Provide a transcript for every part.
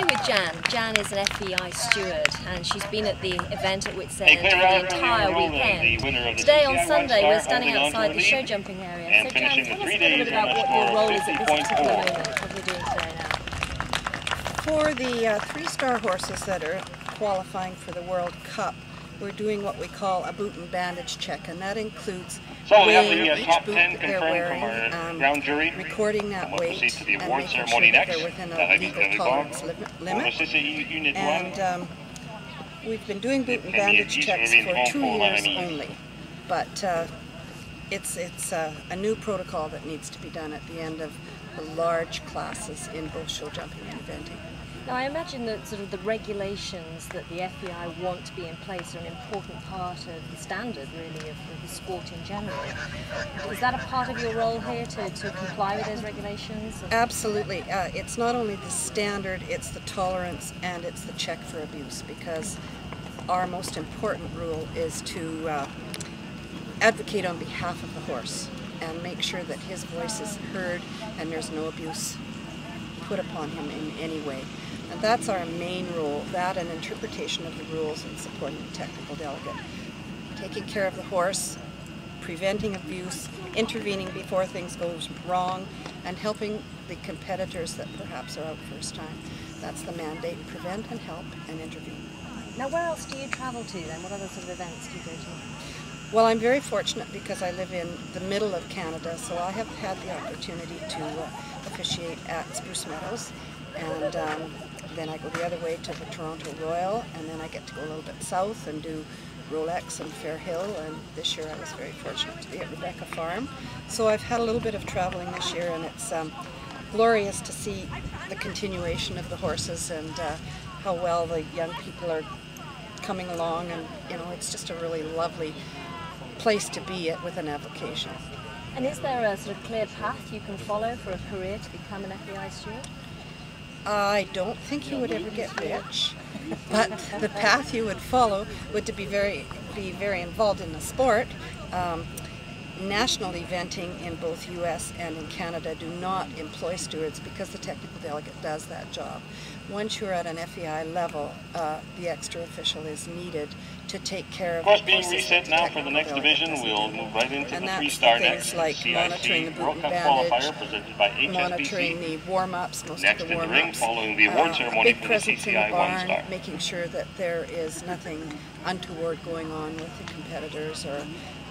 here with Jan. Jan is an FEI steward and she's been at the event at Wits for the entire weekend. Today on Sunday we're standing outside the show jumping area. So Jan, tell us a little bit about what your role is at this particular moment. What are we doing today now? For the three-star horses that are qualifying for the World Cup, we're doing what we call a boot and bandage check, and that includes weighing each boot that they're wearing, recording that weight, and making sure that they're within a legal tolerance limit. And we've been doing boot and bandage checks for 2 years only, but it's a new protocol that needs to be done at the end of the large classes in both show jumping and eventing. Now I imagine that sort of the regulations that the FEI want to be in place are an important part of the standard really of the sport in general. Is that a part of your role here to comply with those regulations? Absolutely. It's not only the standard, it's the tolerance and it's the check for abuse, because our most important rule is to advocate on behalf of the horse and make sure that his voice is heard and there's no abuse put upon him in any way. And that's our main role, that and interpretation of the rules and supporting the technical delegate. Taking care of the horse, preventing abuse, intervening before things go wrong, and helping the competitors that perhaps are out first time. That's the mandate: prevent and help and intervene. Now where else do you travel to then? What other sort of events do you go to? Well, I'm very fortunate because I live in the middle of Canada, so I have had the opportunity to officiate at Spruce Meadows, and then I go the other way to the Toronto Royal, and then I get to go a little bit south and do Rolex and Fair Hill, and this year I was very fortunate to be at Rebecca Farm. So I've had a little bit of traveling this year, and it's glorious to see the continuation of the horses and how well the young people are coming along, and you know, it's just a really lovely place to be at with an avocation. And is there a sort of clear path you can follow for a career to become an FEI steward? I don't think you would ever get rich, but the path you would follow would to be very involved in the sport. National eventing in both US and in Canada do not employ stewards because the technical delegate does that job. Once you're at an FEI level, the extra official is needed to take care of the course being reset now for the next division. We'll move right into the three-star next. Like monitoring the boot and bandage, monitoring the warm-ups, most of the warm-ups, following the award ceremony big presence in the barn, making sure that there is nothing untoward going on with the competitors or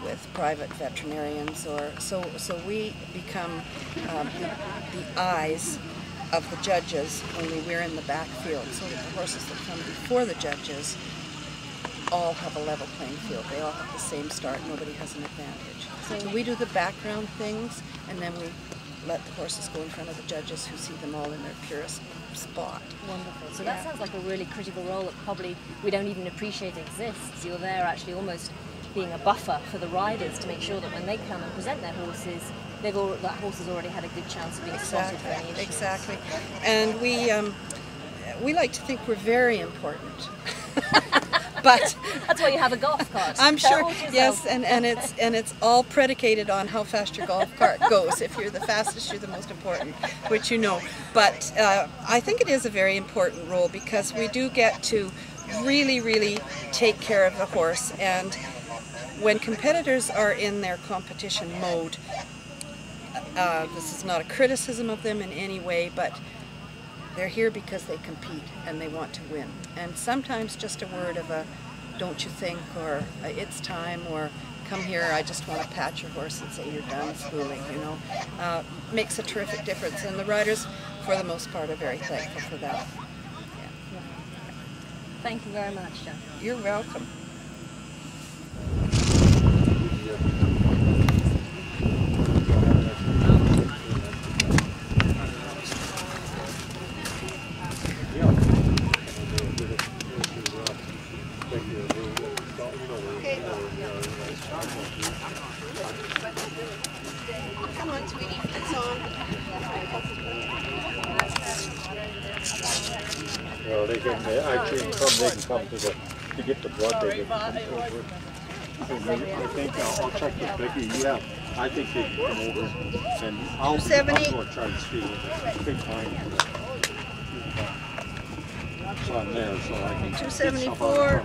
with private veterinarians, or so we become the eyes of the judges when we're in the backfield, so that the horses that come before the judges all have a level playing field. They all have the same start. Nobody has an advantage. So we do the background things, and then we let the horses go in front of the judges who see them all in their purest spot. Wonderful. So that sounds like a really critical role that probably we don't even appreciate exists. You're there actually almost being a buffer for the riders to make sure that when they come and present their horses, that horse has already had a good chance of being spotted for any issues. Exactly. And we like to think we're very important. But that's why you have a golf cart. I'm sure, yes, and it's all predicated on how fast your golf cart goes. If you're the fastest, you're the most important, which you know. But I think it is a very important role because we do get to really take care of the horse. And when competitors are in their competition mode, this is not a criticism of them in any way, but they're here because they compete and they want to win. And sometimes just a word of a "don't you think," or "it's time," or "come here, I just want to pat your horse and say you're done schooling," you know, makes a terrific difference. And the riders, for the most part, are very thankful for that. Yeah. Thank you very much, Jen. You're welcome. Come on, sweetie, it's on. Well, they can actually come to get the blood. They can come over. I think I'll check with Vicky. Yeah, I think they can come over and I'll go try to see if they find on there, so I can 274.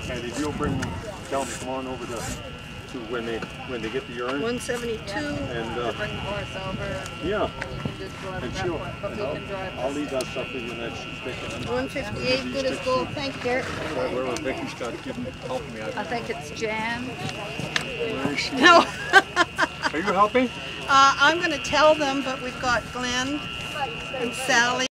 And if you'll tell them, come on over to when they get the urn. 172. And Bring the horse over. yeah. You can just drive And I'll leave that stuff in that she's picking. 158, good as gold. Thank you, Derek. Wherever Vicky's got helping me out. I think it's Jan. Where is she? No. Are you helping? I'm going to tell them, but we've got Glenn and Sally.